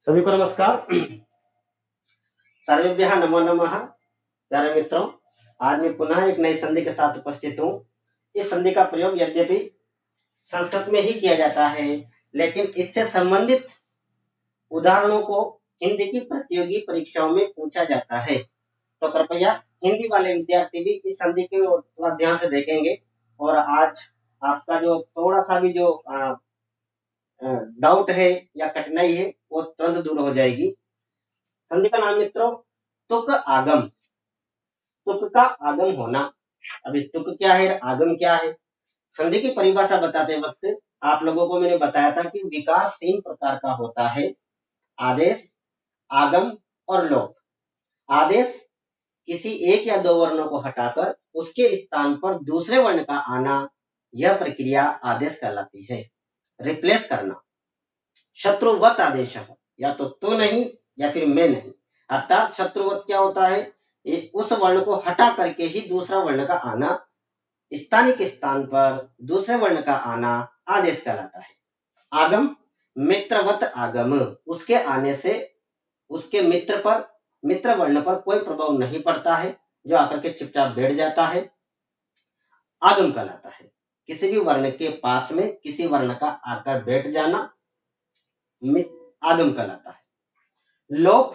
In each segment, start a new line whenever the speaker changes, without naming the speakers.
सभी को नमस्कार। सर्वेभ्यः नमो नमः। प्यारे मित्रों, आज मैं पुनः एक नई संधि के साथ उपस्थित हूँ। इस संधि का प्रयोग यद्यपि संस्कृत में ही किया जाता है, लेकिन इससे संबंधित उदाहरणों को हिंदी की प्रतियोगी परीक्षाओं में पूछा जाता है। तो कृपया हिंदी वाले विद्यार्थी भी इस संधि को थोड़ा ध्यान से देखेंगे और आज आपका जो थोड़ा सा भी जो डाउट है या कठिनाई है वो तुरंत दूर हो जाएगी। संधि का नाम मित्रों तुक आगम। तुक का आगम होना। अभी तुक क्या है, आगम क्या है? संधि की परिभाषा बताते वक्त आप लोगों को मैंने बताया था कि विकार 3 प्रकार का होता है: आदेश, आगम और लोप। आदेश किसी एक या दो वर्णों को हटाकर उसके स्थान पर दूसरे वर्ण का आना, यह प्रक्रिया आदेश कहलाती है। रिप्लेस करना। शत्रुवत आदेश है, या तो नहीं या फिर मैं नहीं। अर्थात शत्रुवत क्या होता है? ये उस वर्ण को हटा करके ही दूसरा वर्ण का आना, स्थानिक स्थान पर दूसरे वर्ण का आना आदेश कहलाता है। आगम मित्रवत आगम, उसके आने से उसके मित्र वर्ण पर कोई प्रभाव नहीं पड़ता है, जो आकर के चुपचाप बैठ जाता है, आगम कहलाता है। किसी भी वर्ण के पास में किसी वर्ण का आकर बैठ जाना आगम कहलाता है। लोप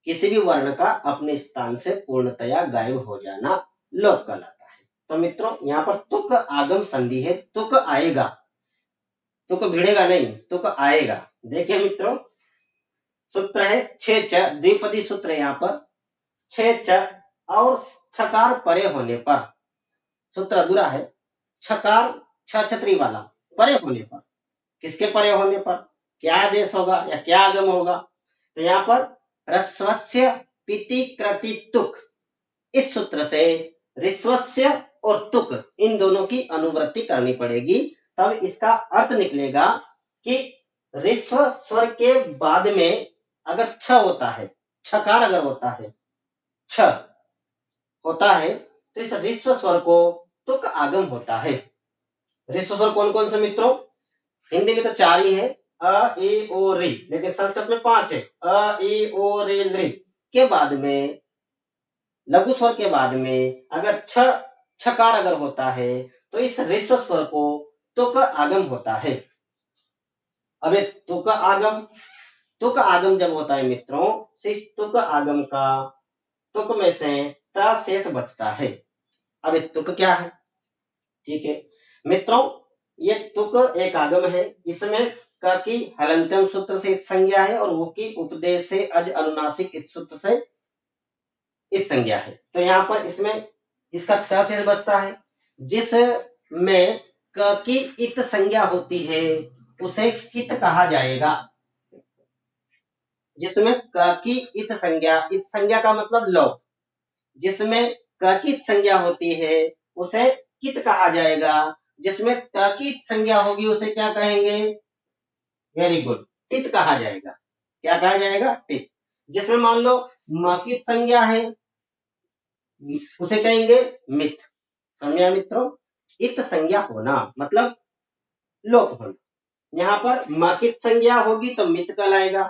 किसी भी वर्ण का अपने स्थान से पूर्णतया गायब हो जाना लोप कहलाता है। तो मित्रों, यहाँ पर तुक आगम संधि है। तुक आएगा, तुक भिड़ेगा नहीं, तुक आएगा। देखिए मित्रों, सूत्र है छे च, द्विपदी सूत्र है। यहाँ पर छे च और छकार परे होने पर, सूत्र अधूरा है। छकार छ छतरी वाला, परे होने पर, किसके परे होने पर क्या आदेश होगा या क्या आगम होगा? तो यहाँ पर ह्रस्वस्य पिति कृति तुक, इस सूत्र से ऋस्वस्य और तुक इन दोनों की अनुवृत्ति करनी पड़ेगी। तब इसका अर्थ निकलेगा कि ऋस्व स्वर के बाद में अगर छ होता है, छकार अगर होता है, छ होता है, तो इस ऋस्व स्वर को तुक आगम होता है। ऋस्व स्वर कौन कौन से मित्रों? हिंदी में तो 4 ही है, अ ए ओ री, लेकिन संस्कृत में 5 है। अ ए ओ रे ली के बाद में, लघु स्वर के बाद में अगर छकार अगर होता है, तो इस ऋस्व स्वर को तुक आगम होता है। अब ये तुक आगम जब होता है मित्रों, इस तुक आगम का तुक में से त शेष बचता है। अब ये तुक क्या है? ठीक है मित्रों, ये तुक एक आगम है। इसमें क की हलंत्यम सूत्र से इत संज्ञा है और वो की उपदेश से अज अनुनासिक इत सूत्र से इत संज्ञा है। तो यहाँ पर इसमें इसका क्या शेष बचता है? जिसमें क की इत संज्ञा होती है उसे कित कहा जाएगा। जिसमें क की इत संज्ञा का मतलब लोप, जिसमें क की संज्ञा होती है उसे कित कहा जाएगा। जिसमें ट की संज्ञा होगी उसे क्या कहेंगे? वेरी गुड, टित कहा जाएगा। क्या कहा जाएगा? टित। जिसमें मान लो म की संज्ञा है उसे कहेंगे मित। समझा मित्रों? इत संज्ञा होना मतलब लोप होना। यहाँ पर माकित संज्ञा होगी तो मित कहलाएगा,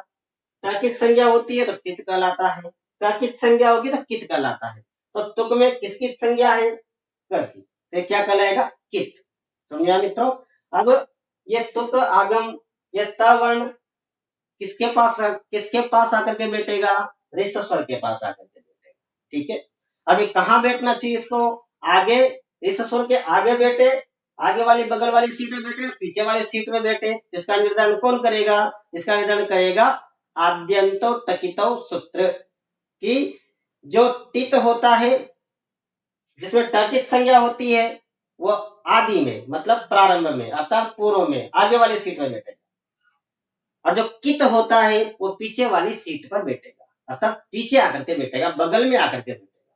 टाकित संज्ञा होती है तो कित कहलाता है, काकित संज्ञा होगी तो कित कहलाता है। तो तुक में किसकी संज्ञा है? करकी, तो क्या कहलाएगा? कित। समझा मित्रों? अब ये तुक आगम, ये त वर्ण किसके पास आकर के बैठेगा? ऋस्व स्वर के पास आकर के बैठेगा। ठीक है, अभी कहाँ बैठना चाहिए इसको? आगे, ऋस्व स्वर के आगे बैठे, आगे वाली बगल वाली सीट में बैठे, पीछे वाली सीट में बैठे, इसका निर्धारण कौन करेगा? इसका निर्धारण करेगा आद्यंतो टकितो सूत्र की जो टित होता है, जिसमें टकित संज्ञा होती है, वो आदि में मतलब प्रारंभ में अर्थात पूर्व में आगे वाली सीट में बैठेगा, और जो कित होता है वो पीछे वाली सीट पर बैठेगा, अर्थात पीछे आकर के बैठेगा, बगल में आकर के बैठेगा।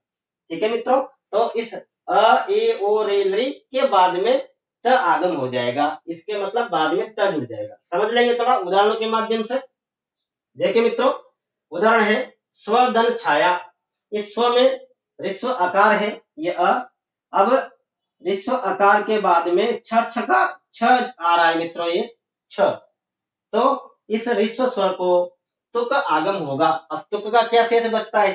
ठीक है मित्रों? तो इस अ ए ओ रे ली के बाद में त आगम हो जाएगा, इसके मतलब बाद में त जुड़ जाएगा। समझ लेंगे थोड़ा उदाहरणों के माध्यम से। देखिए मित्रों, उदाहरण है स्वधन छाया। इस स्व में ऋस्व आकार है, ये अ। अब ऋस्व आकार के बाद में छ आ रहा है मित्रों, ये छ। तो इस ऋस्व स्वर को तुक आगम होगा। अब तुक का क्या शेष बचता है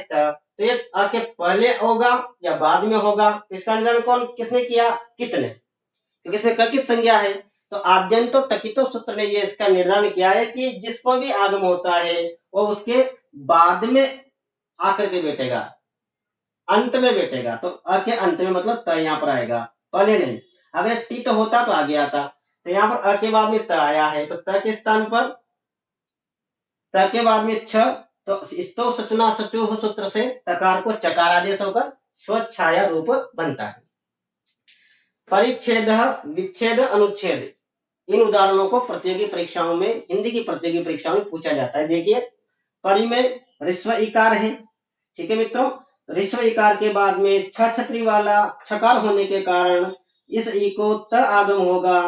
तो ये अ के पहले होगा या बाद में होगा, इसका निर्धारण कौन किसने किया, कितने, क्योंकि इसमें ककित संज्ञा है। तो आद्यंतो टकितो सूत्र ने ये इसका निर्धारण किया है कि जिसको भी आगम होता है वो उसके बाद में आकर के बैठेगा, अंत में बैठेगा। तो अ के अंत में मतलब त यहाँ पर आएगा, पहले नहीं। अगर टी तो होता तो आगे आता, तो यहाँ पर अ के बाद में त आया है, तो त के स्थान पर त के बाद में छ, तो स्तो सचुना सचुह सूत्र से तकार को चकार आदेश होकर स्वच्छाया रूप बनता है। परिच्छेद, विच्छेद, अनुच्छेद, इन उदाहरणों को प्रतियोगी परीक्षाओं में, हिंदी की प्रतियोगी परीक्षाओं में पूछा जाता है। देखिए परि में ऋस्व इकार है, ठीक है मित्रों। तो ऋस्व इकार के बाद में छ छतरी वाला छकार होने के कारण इस ई को त आगम होगा,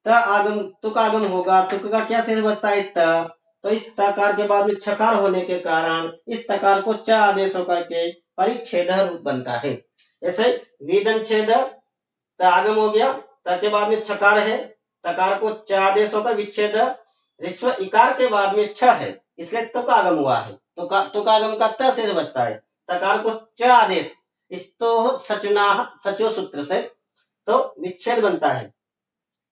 त आगम तुक आगम होगा, तुक का क्या शेष बचता है त, तो इस तकार के बाद में छकार होने के कारण इस तकार को च आदेश होकर के परिच्छेद रूप बनता है। जैसे वेदन छेद, त आगम हो गया, त के बाद में छकार है, तकार को च आदेश होकर विच्छेद, ऋस्व इकार के बाद में छ है इसलिए तुक आगम हुआ है, तुक आगम का त शेष बचता है, तकार को च आदेश स्तो सचुना सचो सूत्र से तो विच्छेद बनता है।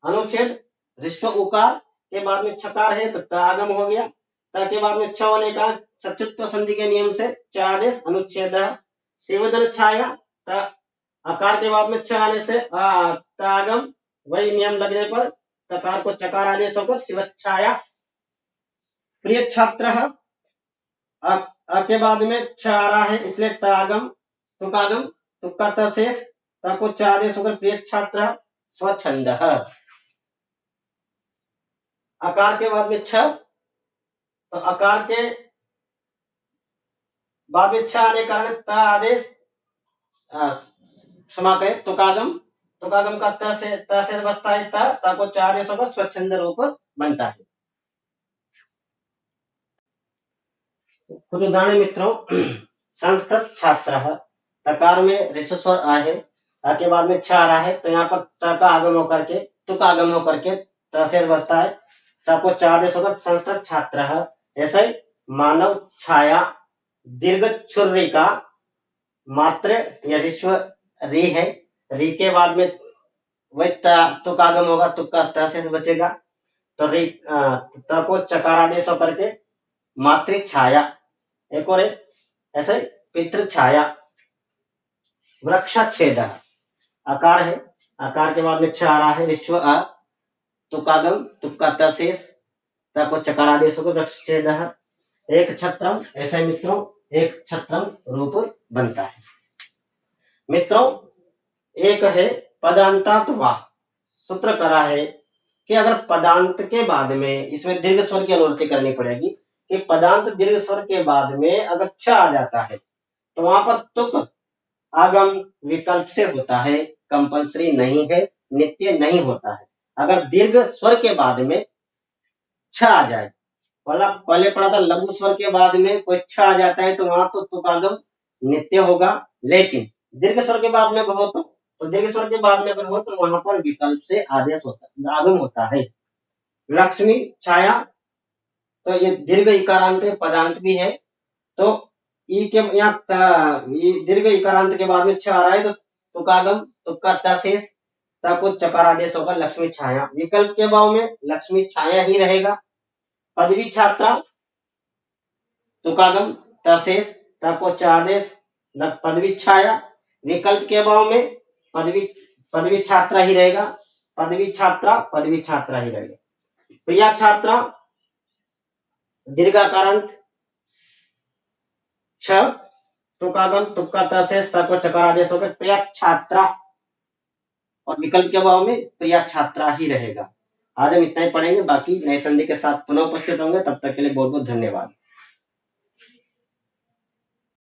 अनुच्छेद, ऋस्व उकार के बाद में छकार है तो त आगम हो गया, त के बाद में छ होने का सचुत्व संधि के नियम से च आदेश अनुच्छेद। सेवदन छाया, त आकार के बाद में छ आने से त आगम, वही नियम लगने पर तकार को चकार आदेश होकर शिवच्छाया। प्रिय छात्र, अ के बाद में छ आ रहा है इसलिए त आगम, तुकागम, तुक का त शेष, त को च आदेश होकर प्रिय छात्र स्वच्छंद। आकार के बाद में छ, तो आकार के बाद में छ आने कारण त आदेश क्षमा करें तुकागम, तुकागम का त से बचता है त को च आदेश होकर स्वच्छंद रूप बनता है। कुछ उदाहरण मित्रों, संस्कृत छात्र, तकार में ऋस्व स्वर आ है, आ के बाद में छ आ रहा है तो यहाँ पर त का आगम होकर के तुक आगम होकर के त से बचता है, त को च आदेश होकर संस्कृत छात्र। ऐसे ही मानव छाया, दीर्घ छुर्री का मात्र या ऋस्व री है, री के बाद में वही तुक आगम होगा, तुक का त से बचेगा, तो री त को चकार आदेश होकर के मातृ छाया। एक और है ऐसे पितृ छाया। वृक्षच्छेद, आकार है, आकार के बाद में छ आ रहा है, विश्व अ, तुकागम, तुक का त शेष, त को चकार आदेश होकर वृक्षच्छेद। एक छत्रम, ऐसे मित्रों एक छत्रम रूप बनता है। मित्रों एक है पदांतात्वा, सूत्र करा है कि अगर पदांत के बाद में इसमें दीर्घ स्वर की अनुवृत्ति करनी पड़ेगी कि पदांत दीर्घ स्वर के बाद में अगर छ आ जाता है तो वहां पर तुक आगम विकल्प से होता है, कंपलसरी नहीं है, नित्य नहीं होता है। अगर दीर्घ स्वर के बाद में छ आ जाए, पहले पढ़ा था लघु स्वर के बाद में कोई छ आ जाता है तो वहां तो तुक आगम नित्य होगा, लेकिन दीर्घ स्वर के बाद में हो तो दीर्घ स्वर के बाद में अगर हो तो वहां पर विकल्प से आदेश होता आगम होता है। लक्ष्मी छाया, तो ये दीर्घ इकारांत पदांत भी है, तो ई के यहाँ दीर्घ इकारांत के बाद में छ आ रहा है तो तुकागम, तुक का त शेष, त को चकार आदेश होगा लक्ष्मी छाया। विकल्प के भाव में लक्ष्मी छाया ही रहेगा। पदवी छात्रा, तुकागम त शेष, त को च आदेश पदवी छाया। विकल्प के भाव में पदवी छात्रा ही रहेगा, पदवी छात्रा ही रहेगा। प्रिया छात्रा, दीर्घाकारांत छ, तुकागम, तुक का त शेष, त को चकार आदेश होकर प्रिया छात्रा, और विकल्प के भाव में प्रिया छात्रा ही रहेगा। आज हम इतना ही पढ़ेंगे, बाकी नए संधि के साथ पुनः उपस्थित होंगे, तब तक के लिए बहुत बहुत धन्यवाद।